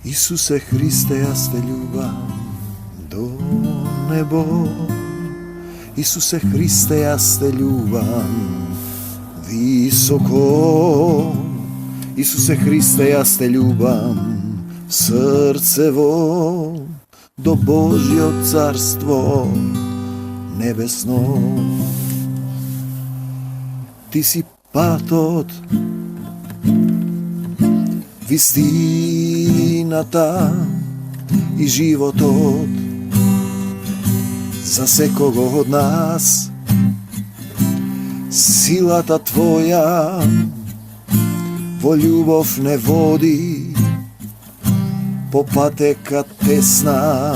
Isuse Hriste, ja te ljubam do nebo. Isuse Hriste, ja te ljubam visoko. Isuse Hriste, ja te ljubam srcevo do Božjo carstvo nebesno. Ti si patot, vistinata i životot za sekogo od nas. Silata tvoja vo ljubov ne vodi, po pateka tesna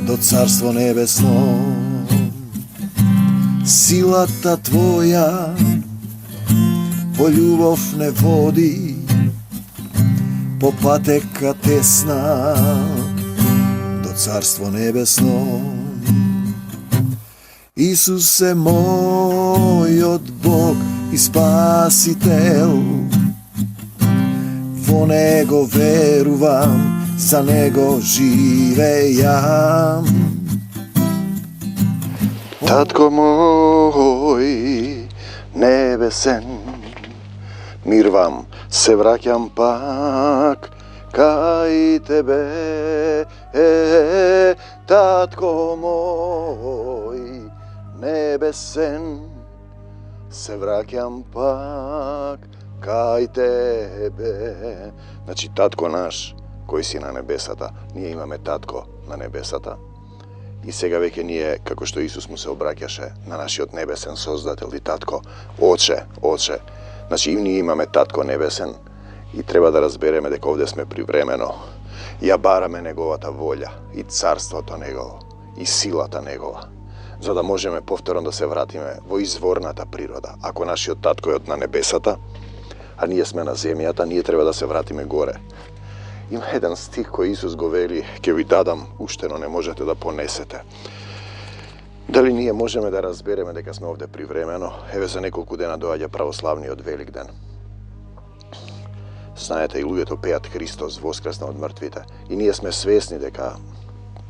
do carstvo nebesno. Silata tvoja po ljubov ne vodi, po pateka tesna do carstvo nebesno. Isuse moj od Bog i spasitelj, vo Nego veruvam, za Nego žive ja. Tatko moj nebesen, mir vam, se vraćam pak kaj tebe, tatko moj nebesen, se vraćam pak kaj tebe. Znači, tatko naš koji si na nebesata, nije ima me tatko na nebesata. I сега веќе ние, како што Исус му се обраќаше на нашиот небесен создател и татко, Оче. Значи, и ние имаме татко небесен и треба да разбереме дека овде сме привремено. Ја бараме неговата волја и царството негово и силата негова, за да можеме повторно да се вратиме во изворната природа. Ако нашиот татко е од на небесата, а ние сме на земјата, ние треба да се вратиме горе. Има еден стих кој Исус го вели, ќе ви дадам уште, но не можете да понесете. Дали ние можеме да разбереме дека сме овде привремено? Еве за неколку дена доаѓа православниот Велик ден. Знаете, и луѓето пеат Христос воскресна од мртвите. И ние сме свесни дека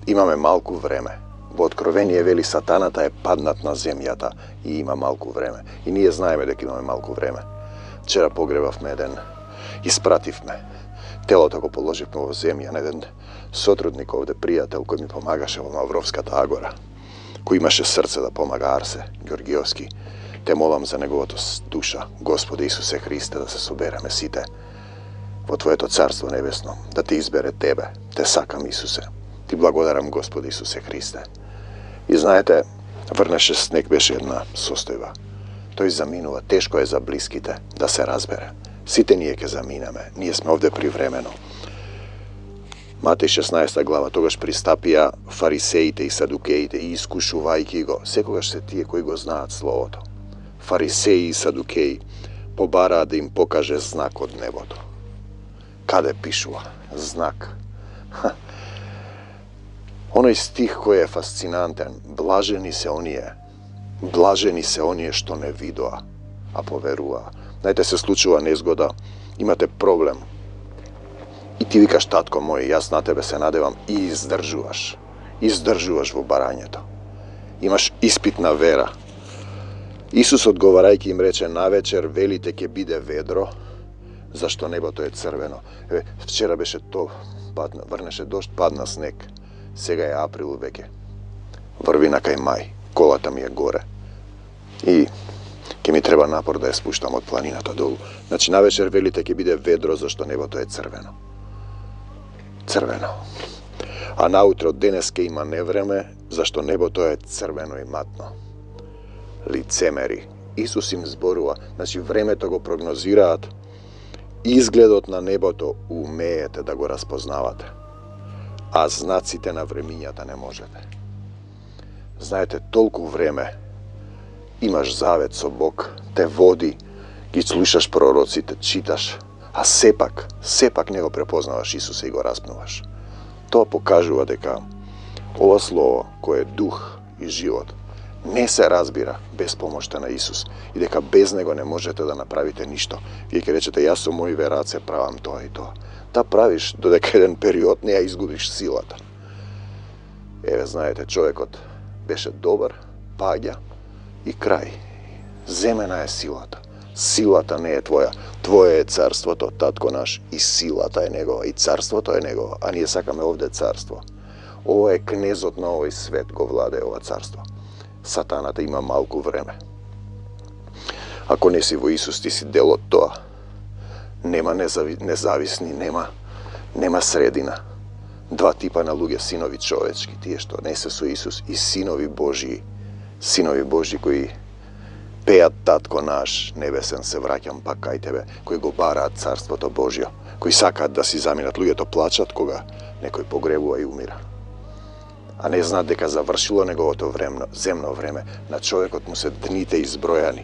имаме малку време. Во Откровение вели сатаната е паднат на земјата и има малку време. И ние знаеме дека имаме малку време. Вчера погребавме еден, испративме. Телото го положивме во земја на еден сотрудник овде, пријател, кој ми помагаше во Мавровската Агора, кој имаше срце да помага, Арсе Георгиовски. Те молам за неговото душа, Господи Исусе Христе, да се собереме сите во Твоето царство небесно, да Ти избере Тебе. Те сакам, Исусе. Ти благодарам, Господи Исусе Христе. И знаете, врнеше снег, беше една состојба. Тој заминува, тешко е за блиските да се разбере. Сите ние ќе заминеме, ние сме овде привремено. Матеј 16 глава, тогаш пристапија фарисеите и садукеите и искушувајќи го, секогаш се тие кои го знаат Словото. Фарисеи и садукеи побараа да им покаже знак од небото. Каде пишува? Знак. Оној стих кој е фасцинантен, блажени се оние што не видоа, а поверуваа. Знаете, се случува незгода, имате проблем. И ти викаш, татко мој, јас на тебе се надевам, и издржуваш. Издржуваш во барањето. Имаш испитна вера. Исус одговарајќи им рече, навечер велите ќе биде ведро, зашто небото е црвено. Еве, вчера беше то, врнеше дожд, падна снег. Сега е април веќе. Врви на кај мај. Колата ми е горе. И ќе ми треба напор да ја спуштам од планината долу. Значи, навечер велите ќе биде ведро, зашто небото е црвено. Црвено. А наутро денес ќе има невреме, зашто небото е црвено и матно. Лицемери. Исус им зборува. Значи, времето го прогнозираат. Изгледот на небото умеете да го разпознавате. А знаците на времињата не можете. Знаете, толку време имаш завет со Бог, те води, ги слушаш пророците, читаш, а сепак не го препознаваш Исуса и го распнуваш. Тоа покажува дека ова слово, кое е дух и живот, не се разбира без помошта на Исус и дека без него не можете да направите ништо. Вие ќе речете, јас со мои вераце правам тоа и тоа. Та правиш додека еден период не ја изгубиш силата. Еве, знаете, човекот беше добар, паѓа и крај. Земена е силата. Силата не е твоја. Твое е царството, татко наш, и силата е негова, и царството е негова, а ние сакаме овде царство. Ова е кнезот на овој свет, го владее ова царство. Сатаната има малку време. Ако не си во Исус, ти си дел од тоа. Нема независни, нема средина. Два типа на луѓе, синови човечки, тие што не се со Исус, и синови Божии кои пеат татко наш небесен, се враќам пак кај тебе, кои го бараат царството Божјо, кои сакаат да си заминат. Луѓето плачат кога некој погребува и умира. А не знаат дека завршило неговото земно време, на човекот му се дните избројани.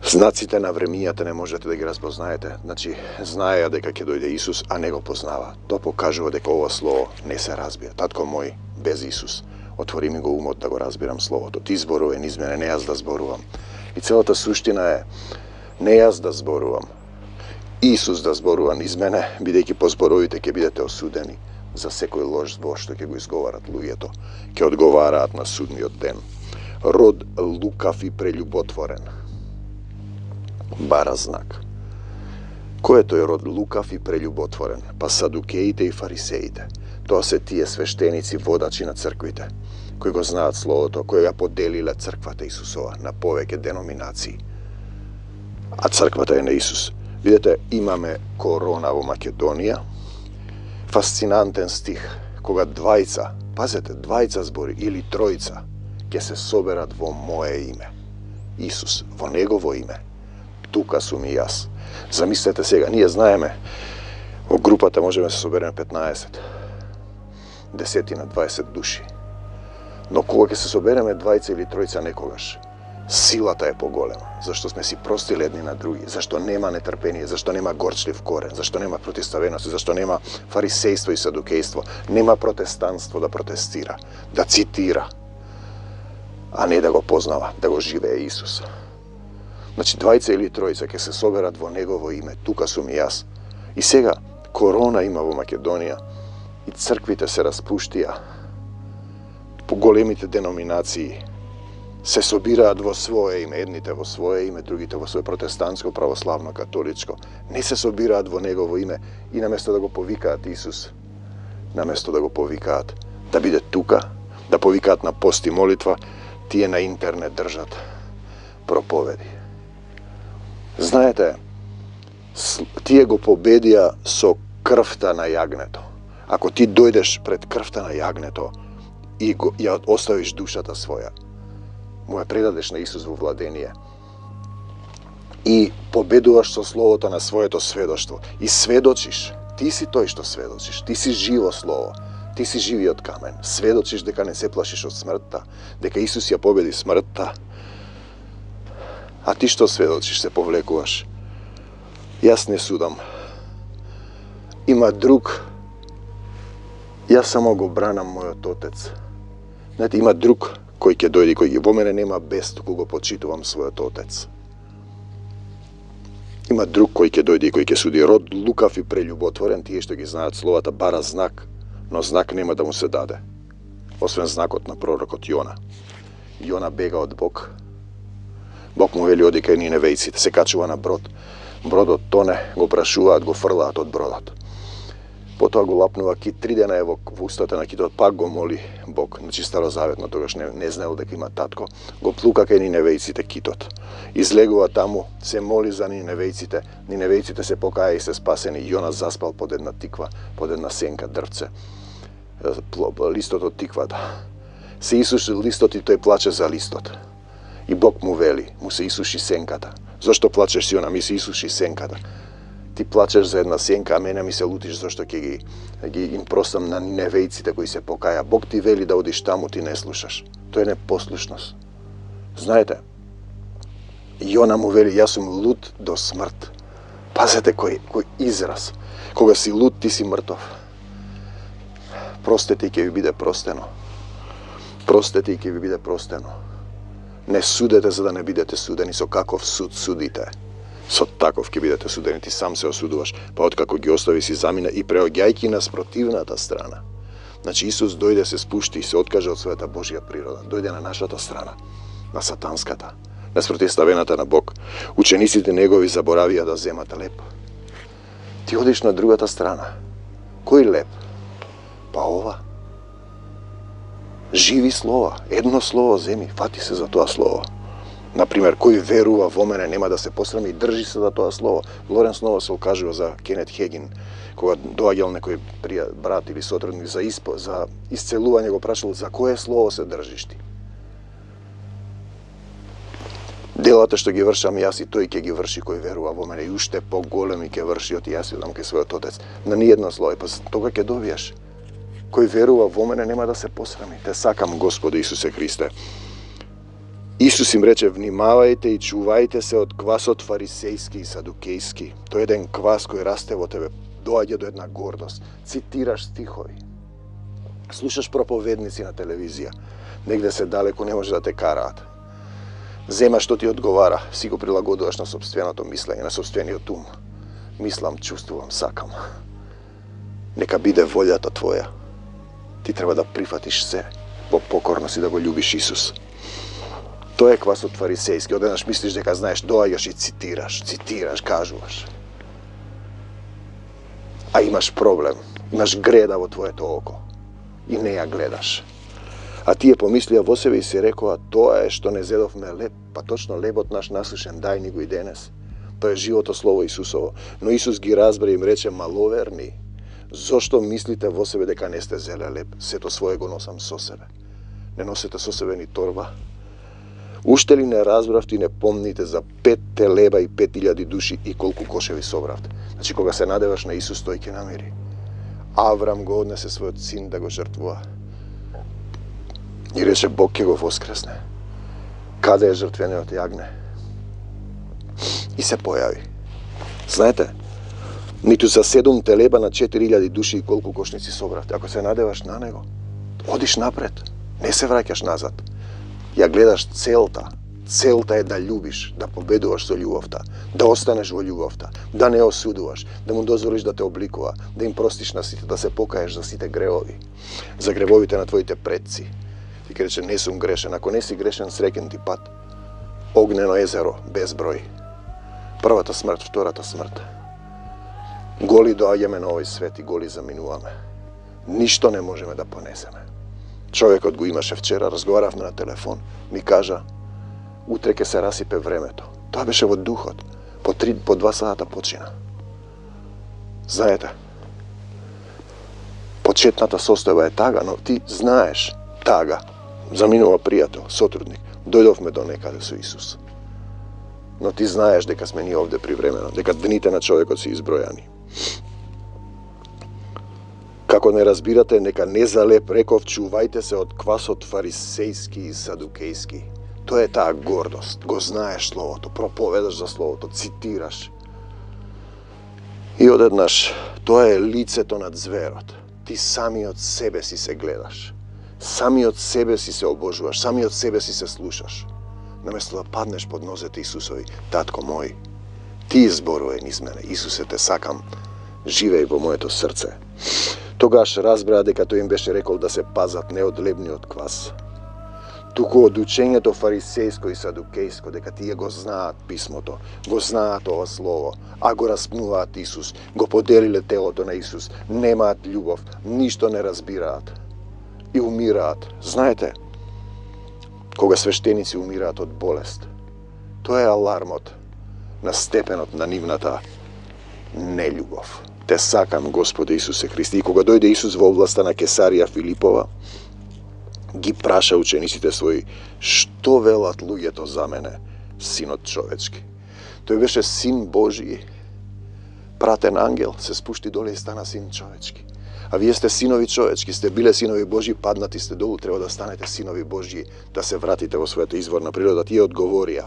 Знаците на времињата не можете да ги разпознаете. Значи, знаеја дека ќе дојде Исус, а не го познава. Тоа покажува дека ова слово не се разбира. Татко мој, без Исус, отвори ми го умот да го разбирам словото. Ти зборувај низ мене, не јас да зборувам. И целата суштина е не јас да зборувам, Исус да зборува низ мене, бидејќи по зборовите ќе бидете осудени за секој лош збор што ќе го изговарат луѓето. Ќе одговараат на судниот ден. Род лукав и прелюботворен бара знак. Кој е тој род лукав и прелюботворен? Па садукеите и фарисеите. Тоа се тие свештеници, водачи на црквите, кои го знаат словото, кои ја поделиле црквата Исусова на повеќе деноминации. А црквата е на Исус. Видете, имаме корона во Македонија. Фасцинантен стих, кога двајца, пазете, двајца збори или тројца ќе се соберат во мое име. Исус, во негово име. Тука сум и јас. Замислете сега, ние знаеме, во групата можеме се собереме 15, 10 на 20 души. Но кога ќе се собереме двајца или тројца некогаш, силата е поголема, зашто сме си простили едни на други, зашто нема нетрпение, зашто нема горчлив корен, зашто нема противставеност, зашто нема фарисејство и садукејство, нема протестанство да протестира, да цитира, а не да го познава, да го живее Исус. Значи, двајца или тројца ќе се соберат во негово име, тука сум и јас. И сега, корона има во Македонија, и црквите се распуштија, по големите деноминации се собираат во свое име, едните во свое име, другите во свое протестантско, православно, католичко. Не се собираат во негово име и наместо да го повикаат Исус, наместо да го повикаат да биде тука, да повикаат на пост и молитва, тие на интернет држат проповеди. Знаете, тие го победија со крвта на јагнето. Ако ти дојдеш пред крвта на јагнето и ја оставиш душата своја, му ја предадеш на Исус во владение и победуваш со словото на своето сведоштво и сведочиш, ти си тој што сведочиш, ти си живо слово, ти си живиот камен, сведочиш дека не се плашиш од смртта, дека Исус ја победи смртта. А ти што сведочиш, се повлекуваш? Јас не судам. Има друг. Јас само го бранам мојот Отец. Знаете, има друг кој ќе дојде, кој во мене нема без, туку го почитувам својот Отец. Има друг кој ќе дојде и кој ќе суди. Род лукав и прелюботворен, тие што ги знаат словата, бара знак, но знак нема да му се даде. Освен знакот на пророкот Јона. Јона бега од Бог. Бог му вели оди кај ниневејците, се качува на брод. Бродот тоне, го прашуваат, го фрлаат од бродот. Потоа го лапнува кит, 3 дена е во устата на китот, пак го моли Бог. Значи старозаветно, тогаш не знаел дека има татко. Го плука кај ниневејците китот. Излегува таму, се моли за ниневејците. Ниневејците се покаја и се спасени. Јона заспал под една тиква, под една сенка дрвце. Листот од тиквата. Се исуши листот и тој плаче за листот. И Бог му вели, му се исуши сенката. Зошто плачеш, Јона? Ми се исуши сенката. Ти плачеш за една сенка, а мене ми се лутиш зашто ќе ги им простам на ниневејците кои се покаја. Бог ти вели да одиш таму, ти не слушаш. Тоа е непослушност. Знаете, Јона му вели, јас сум лут до смрт. Пазете кој израз. Кога си лут, ти си мртов. Простете и ќе ви биде простено. Простете и ќе ви биде простено. Не судете за да не бидете судени. Со каков суд судите, со таков ќе бидете судени. Ти сам се осудуваш, па откако ги остави си замина и преоѓајки на спротивната страна. Значи Исус дојде, се спушти и се откаже од својата Божја природа. Дојде на нашата страна, на сатанската, на спротивставената на Бог. Учениците негови заборавија да земат леп. Ти одиш на другата страна. Кој леп? Па ова. Живи слова, едно слово земи, фати се за тоа слово. Например, кој верува во мене нема да се посрами и држи се за тоа слово. Лоренс Ново се кажува за Кенет Хегин, кога доаѓал некој брат или сотрудник за исцелување, го прашал за кое слово се држиш ти. Делата што ги вршам јас и тој ќе ги врши кој верува во мене и уште поголеми ќе врши од јас и дам кај својот Отец. На ниедно слово, па тога ќе добиеш. Кој верува во мене нема да се посрами. Те сакам, Господи Исусе Христе. Исус им рече, внимавајте и чувајте се од квасот фарисејски и садукејски. Тој е еден квас кој расте во тебе, доаѓа до една гордост. Цитираш стихови. Слушаш проповедници на телевизија. Негде се далеко не може да те караат. Земаш што ти одговара, си го прилагодуваш на собственото мислење, на собствениот ум. Мислам, чувствувам, сакам. Нека биде волјата твоја. Ти треба да прифатиш се во покорност и да го љубиш Исус. Тоа е квасот фарисејски. Одеднаш мислиш дека знаеш, доаѓаш и цитираш, кажуваш. А имаш проблем, имаш греда во твоето око и не ја гледаш. А тие помислија во себе и си рекоа, тоа е што не зедовме леб, па точно лебот наш насушен, дај ни го и денес. Тоа е живото слово Исусово. Но Исус ги разбра и им рече, маловерни, зошто мислите во себе дека не сте зеле леб? Сето свое го носам со себе. Не носите со себе ни торба? Уште ли не разбравте и не помните за 5 телеба и 5000 души и колку кошеви собравте? Значи, кога се надеваш на Исус, тој ќе намери. Аврам го однесе својот син да го жртвува. И рече, Бог ќе го воскресне. Каде е жртвениот јагне? И се појави. Знаете, ниту за 7 телеба на 4000 души и колку кошници собравте. Ако се надеваш на него, одиш напред, не се враќаш назад. Ја гледаш целта. Целта е да љубиш, да победуваш со љубовта, да останеш во љубовта, да не осудуваш, да му дозволиш да те обликува, да им простиш на сите, да се покаеш за сите гревови, за гревовите на твоите предци. Ти ќе рече, не сум грешен. Ако не си грешен, среќен ти пат. Огнено езеро, без број. Првата смрт, втората смрт. Голи доаѓаме на овој свет и голи заминуваме. Ништо не можеме да понесеме. Човекот го имаше вчера, разговаравме на телефон, ми кажа, утре ќе се расипе времето. Тоа беше во духот. По 2 сата почина. Знаете, почетната состојба е тага, но ти знаеш тага. Заминува пријател, сотрудник. Дојдовме до некаде со Исус. Но ти знаеш дека сме ние овде привремено, дека дните на човекот се избројани. Како не разбирате, нека не залеп реков, чувајте се од квасот фарисејски и садукејски. Тоа е таа гордост. Го знаеш словото, проповедаш за словото, цитираш. И одеднаш, тоа е лицето над зверот. Ти самиот себе си се гледаш. Самиот себе си се обожуваш, самиот себе си се слушаш. Наместо да паднеш под нозете Исусови, татко мој, ти изборувај низ мене, Исусе, те сакам, живеј во моето срце. Тогаш разбраа дека тој им беше рекол да се пазат не од лебниот квас, туку од учењето фарисејско и садукејско, дека тие го знаат писмото, го знаат ова слово, а го распнуваат Исус, го поделиле телото на Исус, немаат љубов, ништо не разбираат и умираат. Знаете, кога свештеници умираат од болест, тоа е алармот на степенот на нивната нељубов. Те сакам, Господи Исусе Христе. И кога дојде Исус во областа на Кесарија Филипова, ги праша учениците своји, што велат луѓето за мене, синот човечки. Тој беше син Божи, пратен ангел, се спушти доле и стана син човечки. А вие сте синови човечки, сте биле синови Божи, паднати сте долу, треба да станете синови Божи, да се вратите во својата изворна природа. Тие одговорија.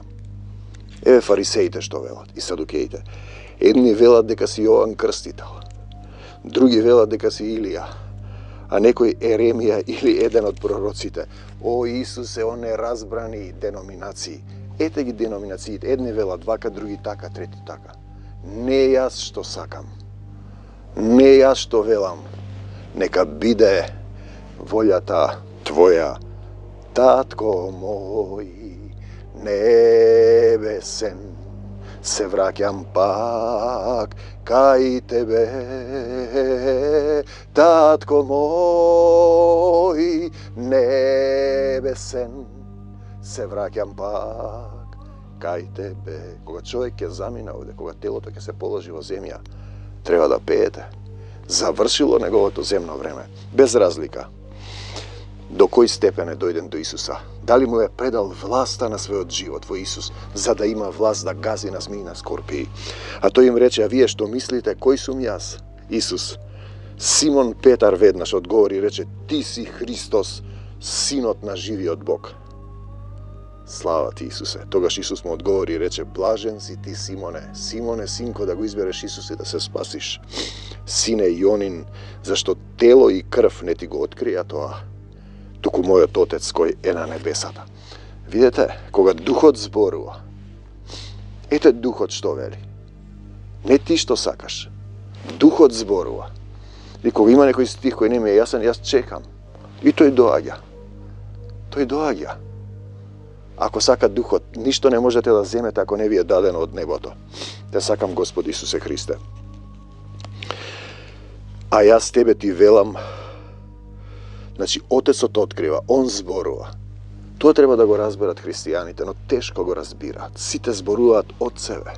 Еве фарисеите што велат и садукеите. Едни велат дека си Јован Крстител, други велат дека си Илија, А некој Еремија или еден од пророците. О Исусе, он не разбрани деноминации. Ете ги деноминациите, едни велат вака, други така, трети така. Не јас што сакам, не јас што велам, нека биде волјата Твоја, Татко мој небесен. Се враќам пак кај Тебе, Татко мој небесен. Се враќам пак кај Тебе. Кога човек ќе замина овде, кога телото ќе се положи во земја, треба да пеете. Завршило неговото земно време, без разлика до кој степен е дојден до Исуса. Дали му е предал власта на својот живот во Исус, за да има власт да гази на змии, на скорпии. А тој им рече, а вие што мислите, кој сум јас? Исус. Симон Петар веднаш одговори и рече, ти си Христос, синот на живиот Бог. Слава ти, Исусе. Тогаш Исус му одговори и рече, блажен си ти, Симоне. Симоне, синко, да го избереш Исус и да се спасиш. Сине Јонин, зашто тело и крв не ти го открија тоа, туку мојот Отец кој е на небесата. Видете, кога Духот зборува, ете Духот што вели. Не ти што сакаш. Духот зборува. И кога има некој стих кој не ми е јасен, јас чекам. И тој доаѓа. Тој доаѓа. Ако сака Духот, ништо не можете да земете ако не ви е дадено од небото. Те сакам Господ Исусе Христе. А јас тебе ти велам, значи Отецот открива, он зборува. Тоа треба да го разберат христијаните, но тешко го разбираат. Сите зборуваат од себе.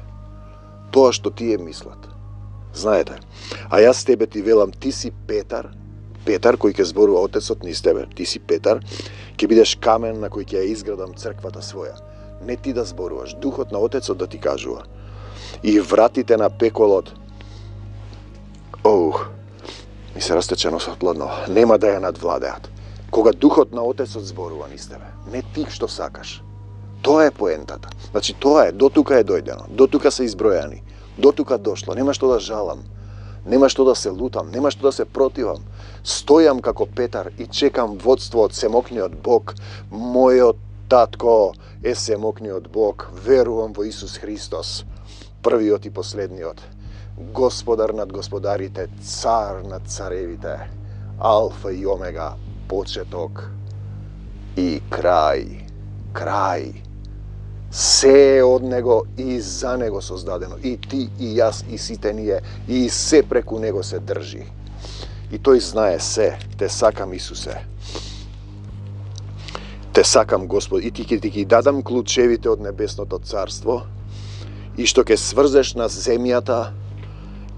Тоа што тие мислат. Знаете, а јас тебе ти велам, ти си Петар, Петар кој ќе зборува Отецот низ тебе, ти си Петар, ќе бидеш камен на кој ќе ја изградам црквата своја. Не ти да зборуваш, Духот на Отецот да ти кажува. И вратите на пеколот, ми се растече носот ладно, нема да ја надвладеат. Кога Духот на Отецот зборува низ тебе, не ти што сакаш. Тоа е поентата. Значи тоа е, до тука е дојдено, до тука се избројани, до тука дошло, нема што да жалам, нема што да се лутам, нема што да се противам. Стојам како Петар и чекам водство од семокниот Бог. Мојот татко е семокниот Бог. Верувам во Исус Христос, првиот и последниот. Господар над господарите, цар над царевите, Алфа и Омега, почеток и крај. Крај. Се е од Него и за Него создадено. И ти, и јас, и сите ние, и се преку Него се држи. И тој знае се. Те сакам, Исусе. Те сакам, Господ. И ти ќе дадам клучевите од небесното царство. И што ќе сврзеш на земјата,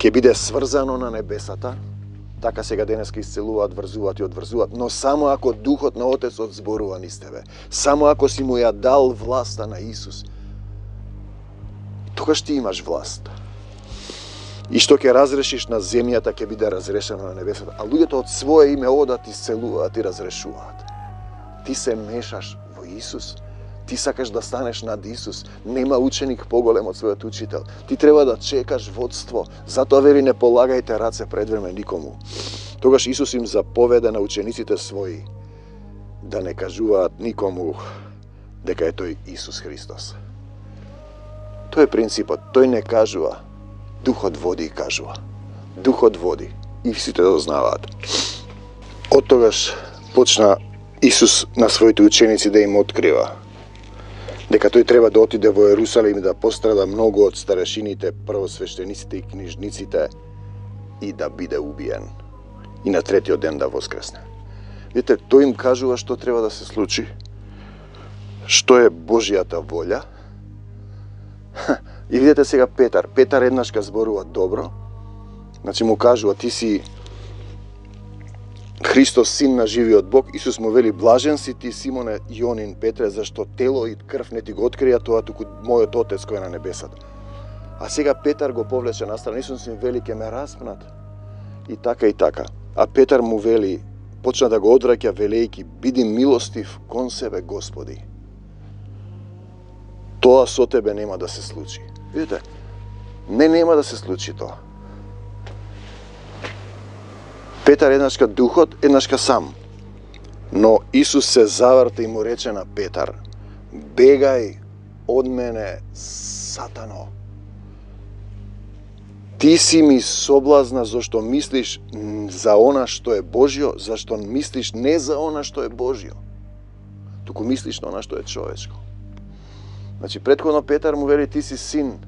ќе биде сврзано на небесата. Така сега денеска исцелуваат, врзуваат и одврзуваат, но само ако Духот на Отецот зборува низ тебе, само ако си му ја дал власта на Исус, тогаш ти имаш власт. И што ќе разрешиш на земјата, ќе биде разрешено на небесата. А луѓето од свое име одат, исцелуваат и разрешуваат. Ти се мешаш во Исус. Ти сакаш да станеш над Исус. Нема ученик поголем од својот учител. Ти треба да чекаш водство. Затоа вели, не полагајте раце пред време никому. Тогаш Исус им заповеда на учениците своји да не кажуваат никому дека е тој Исус Христос. Тој е принципот. Тој не кажува. Духот води и кажува. Духот води. И сите да знаат. Од тогаш почна Исус на своите ученици да им открива дека тој треба да отиде во Ерусалим и да пострада многу од старешините, првосвештениците и книжниците и да биде убиен. И на третиот ден да воскресне. Видите, тој им кажува што треба да се случи, што е Божјата волја. И видите сега Петар. Петар еднаш ка зборува добро. Значи му кажува, ти си Христос, син на живиот Бог. Исус му вели, блажен си ти, Симоне Јонин Петре, зашто тело и крв не ти го открија тоа, туку мојот Отец кој е на небесата. А сега Петар го повлече настрана. Исус им вели, ке ме распнат. И така и така. А Петар му вели, почна да го одвраќа велејки, биди милостив кон себе, Господи. Тоа со тебе нема да се случи. Видите, нема да се случи тоа. Петар еднашка духот, еднашка сам. Но Исус се заврте и му рече на Петар: бегај од мене, Сатано. Ти си ми соблазна зашто мислиш за она што е Божјо, зашто мислиш не за она што е Божјо, туку мислиш на она што е човечко. Значи, претходно Петар му вели: ти си син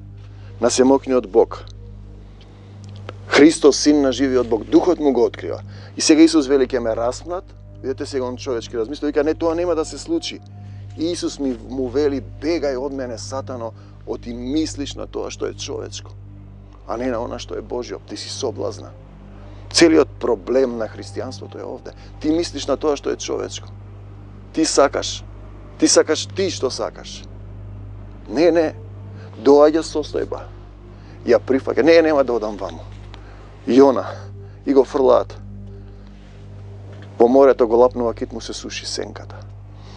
на семокниот Бог. Христос, син на живиот Бог, духот му го открива. И сега Исус вели: ќе ме распнат. Видете сега он човечки размисла, вика: не, тоа нема да се случи. И Исус му вели: бегај од мене, Сатано, оти мислиш на тоа што е човечко, а не на она што е Божјо. Ти си соблазна. Целиот проблем на христијанството е овде. Ти мислиш на тоа што е човечко. Ти сакаш ти што сакаш. Не, доаѓа состојба. Ја прифаќа: не, нема да одам ваму. Јона, и го фрлаат. По морето го лапнува кит, му се суши сенката.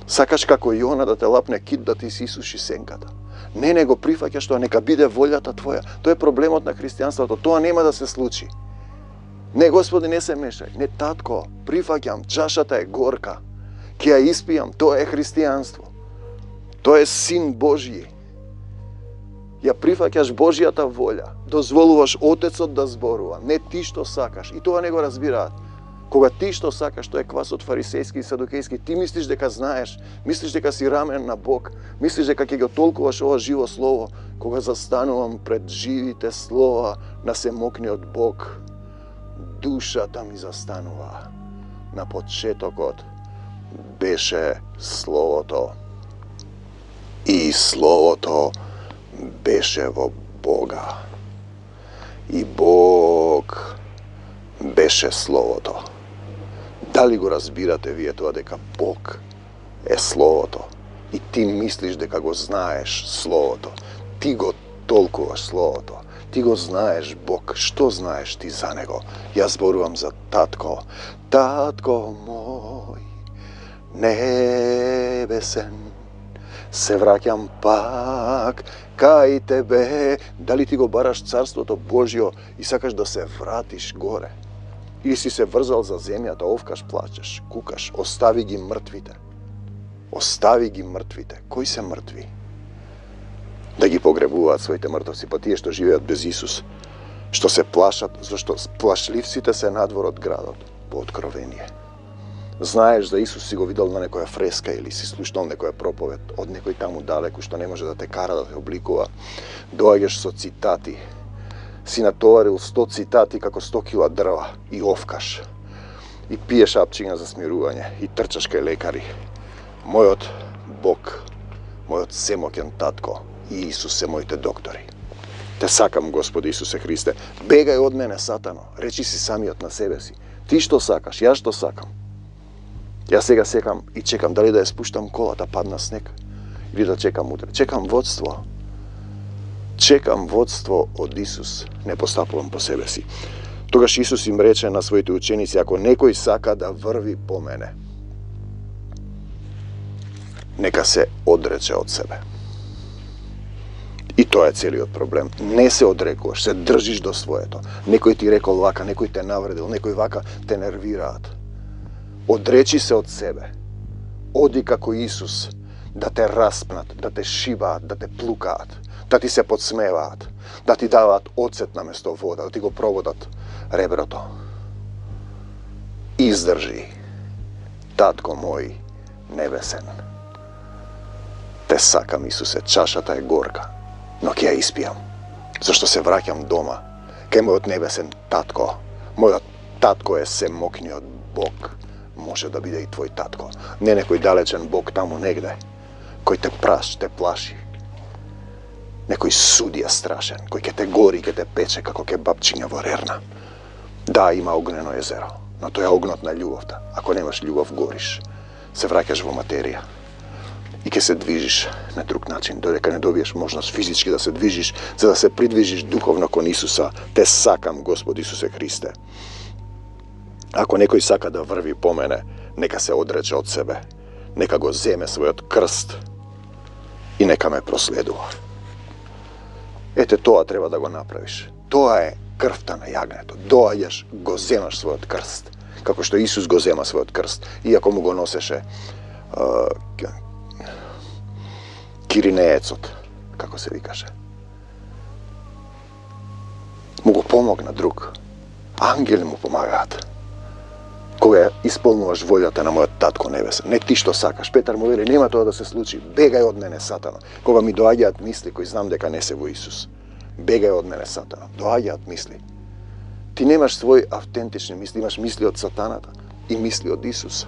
Сакаш како Јона да те лапне кит, да ти се исуши сенката. Не го прифаќаш тоа, нека биде волјата твоја. Тоа е проблемот на христијанството. Тоа нема да се случи. Не, Господи, не се мешај. Не, татко, прифаќам, чашата е горка. Ќе ја испијам, тоа е христијанство. Тоа е син Божји. Ја прифаќаш Божјата волја. Дозволуваш Отецот да зборува, не ти што сакаш. И тоа не го разбираат. Кога ти што сакаш, тоа е квасот фарисејски и садукејски. Ти мислиш дека знаеш, мислиш дека си рамен на Бог, мислиш дека ќе го толкуваш ова живо слово. Кога застанувам пред живите слова на семокниот Бог, душата ми застанува. На почетокот беше Словото, и Словото беше во Бога, и Бог беше Словото. Дали го разбирате вие тоа дека Бог е Словото и ти мислиш дека го знаеш Словото? Ти го толкуваш Словото. Ти го знаеш Бог. Што знаеш ти за Него? Јас зборувам за татко. Татко мој небесен, се враќам пак кај тебе. Дали ти го бараш царството Божјо и сакаш да се вратиш горе? Или си се врзал за земјата, овкаш, плачеш, кукаш? Остави ги мртвите. Остави ги мртвите. Кои се мртви? Да ги погребуваат своите мртвци, па тие што живеат без Исус, што се плашат, зашто плашливците се надвор од градот, по откровение. Знаеш за Исус, си го видел на некоја фреска или си слушнал некоја проповед од некој таму далеку што не може да те кара да те обликува. Доаѓаш со цитати, си натоварил 100 цитати како 100 кила дрва и овкаш. И пиеш апчиња за смирување и трчаш кај лекари. Мојот Бог, мојот семоќен татко и Исус се моите доктори. Те сакам, Господи Исусе Христе. Бегај од мене, Сатано. Речи си самиот на себе си. Ти што сакаш, јас што сакам. Јас сега секам и чекам дали да ја спуштам колата, падна снег, или да чекам утре. Чекам водство. Чекам водство од Исус. Не постапувам по себе си. Тогаш Исус им рече на своите ученици: ако некој сака да врви по мене, нека се одрече од себе. И тоа е целиот проблем. Не се одрекуваш, се држиш до своето. Некој ти рекол вака, некој те навредил, некој вака, те нервираат. Одречи се од себе. Оди како Исус, да те распнат, да те шибаат, да те плукаат, да ти се подсмеваат, да ти даваат оцет на место вода, да ти го проводат реброто. Издржи, татко мој небесен. Те сакам, Исусе, чашата е горка, но ќе ја испијам, зашто се враќам дома, кај мојот небесен татко. Мојот татко е семокниот Бог. Може да биде и твој татко. Не некој далечен Бог таму негде, кој те плаши. Некој судија страшен, кој ќе те гори и ќе те пече како кебапчиња во рерна. Да, има огнено езеро, но тоа е огнот на љубовта. Ако немаш љубов, гориш. Се враќаш во материја. И ќе се движиш на друг начин, додека не добиеш можност физички да се движиш, за да се придвижиш духовно кон Исуса. Те сакам, Господи Исусе Христе. Ако некој сака да врви по мене, нека се одрече од себе, нека го земе својот крст и нека ме проследува. Ете, тоа треба да го направиш. Тоа е крвта на јагнето. Доаѓаш, го земаш својот крст како што Исус го зема својот крст, иако му го носеше киринеецот, како се викаше. Му го помогна друг. Ангели му помагаат. Кога исполнуваш волјата на мојот татко небесен, не ти што сакаш. Петар му вели, нема тоа да се случи. Бегај од мене, сатано. Кога ми доаѓаат мисли кои знам дека не се во Исус. Бегај од мене, сатано. Доаѓаат мисли. Ти немаш своји автентични мисли, имаш мисли од сатаната и мисли од Исус.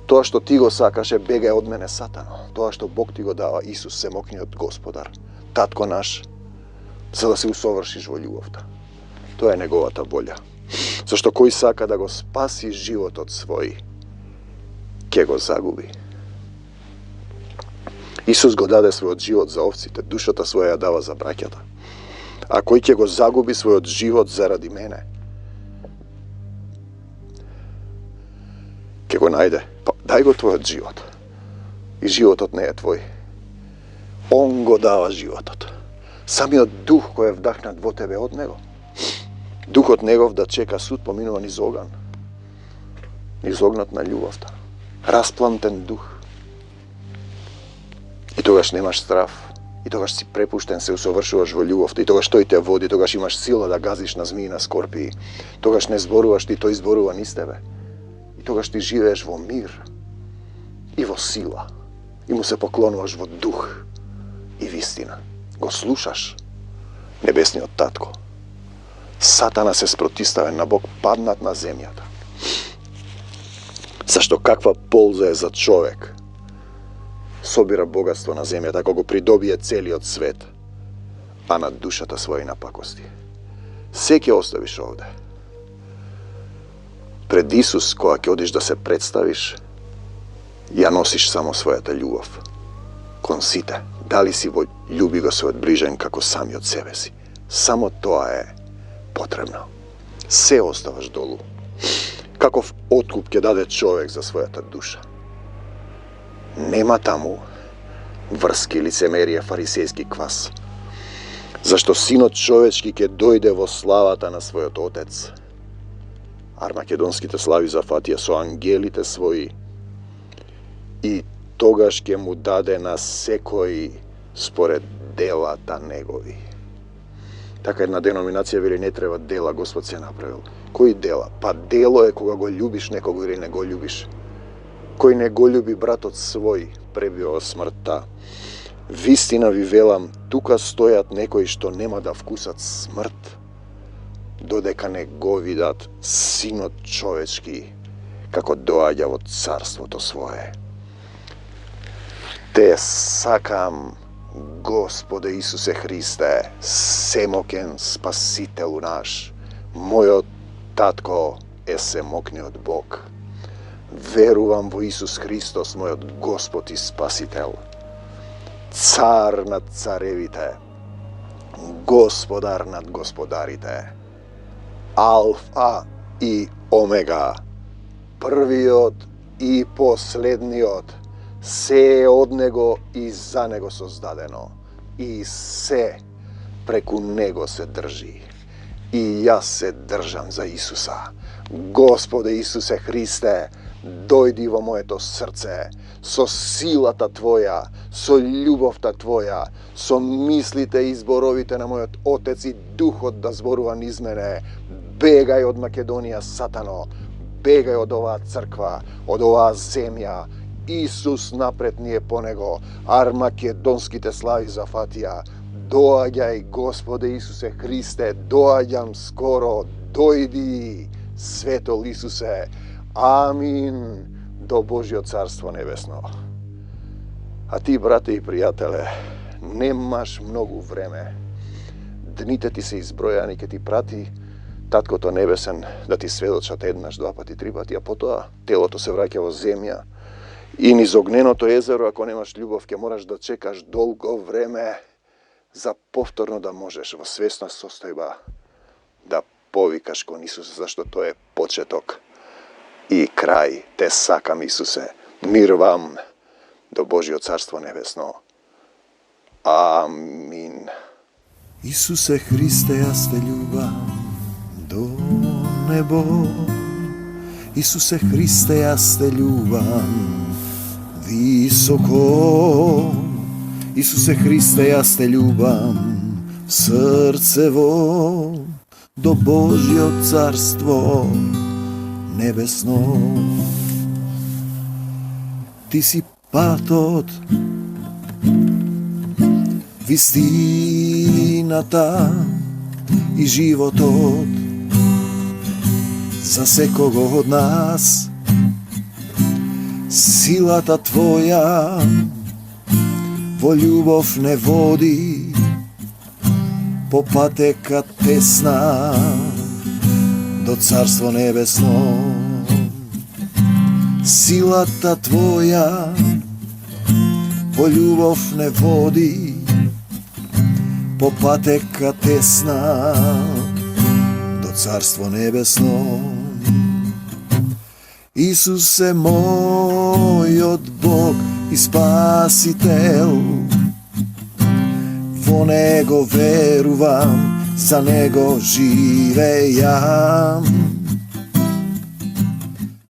Тоа што ти го сакаш е бегај од мене, сатано. Тоа што Бог ти го дава, Исус, семокниот Господар, татко наш, за да се усовршиш во љубовта. Тоа е неговата волја. Зашто кој сака да го спаси животот свој, ќе го загуби. Исус го даде својот живот за овците, душата своја ја дава за браќата. А кој ќе го загуби својот живот заради мене, ќе го најде. Па, дај го твојот живот. И животот не е твој. Он го дава животот. Самиот дух кој е вдахнат во тебе од него. Духот негов да чека суд поминува низ оган. Низ огнот на љубовта. Расплантен дух. И тогаш немаш страв. И тогаш си препуштен, се усовршуваш во љубовта. И тогаш тој те води, тогаш имаш сила да газиш на змии, на скорпии. Тогаш не зборуваш ти, тој зборува низ тебе. И тогаш ти живееш во мир и во сила. И му се поклонуваш во дух и вистина. Го слушаш небесниот татко. Сатана се спротиставен на Бог, паднат на земјата. Зашто каква полза е за човек собира богатство на земјата, ако го придобие целиот свет, а на душата своја напакости. Се ќе оставиш овде. Пред Исус, кога ќе одиш да се представиш, ја носиш само својата љубов. Кон сите, дали си во љуби го својот ближен како самиот себе си. Само тоа е потребно. Се оставаш долу. Каков откуп ќе даде човек за својата душа? Нема таму врски, лицемерие, фарисејски квас. Зашто синот човечки ќе дојде во славата на својот Отец. Армакедонските слави зафатија со ангелите своји. И тогаш ќе му даде на секој според делата негови. Така една деноминација вели не треба дела, Господ се направил. Кои дела? Па дело е кога го љубиш некого или не го љубиш. Кој не го љуби братот свој, пребива смртта. Вистина ви велам, тука стојат некои што нема да вкусат смрт, додека не го видат Синот човечки како доаѓа во царството свое. Те сакам, Господе Исусе Христе, семокен Спасителу наш, мојот татко е семокниот Бог. Верувам во Исус Христос, мојот Господ и Спасител, Цар над царевите, Господар над господарите, Алфа и Омега, првиот и последниот, се е од Него и за Него создадено, и се преку Него се држи. И јас се држам за Исуса. Господе Исусе Христе, дојди во моето срце, со силата Твоја, со љубовта Твоја, со мислите и зборовите на мојот Отец и Духот да зборува низ мене. Бегај од Македонија, сатано, бегај од оваа црква, од оваа земја. Исус напред ние по него, армакедонските слави зафатија. Доаѓај, Господе Исусе Христе, доаѓам скоро, дојди, светол Исусе. Амин, до Божјо царство небесно. А ти, брате и пријателе, немаш многу време. Дните ти се избројани, ке ти прати Таткото Небесен да ти сведочат еднаш, два пати, три пати, а потоа телото се враќа во земја. И низ огненото езеро, ако немаш љубов, ќе мораш да чекаш долго време за повторно да можеш во свесна состојба да повикаш кон Исус, зашто тој е почеток и крај. Те сакам, Исусе, мир вам, до Божјо царство небесно. Амин. Исусе Христе, јас те љубам до небо, Isuse Hriste, ja te ljubam visoko. Isuse Hriste, ja te ljubam srcevo, do Božjo carstvo nebesno. Ti si patot, vistinata i životot za sekogo od nas. Silata tvoja vo ljubov ne vodi, po pateka tesna do carstvo nebesno. Silata tvoja vo ljubov ne vodi, po pateka tesna do carstvo nebesno. Isuse moj od Bog i Spasitel, vo Nego veruvam, za Nego žive ja.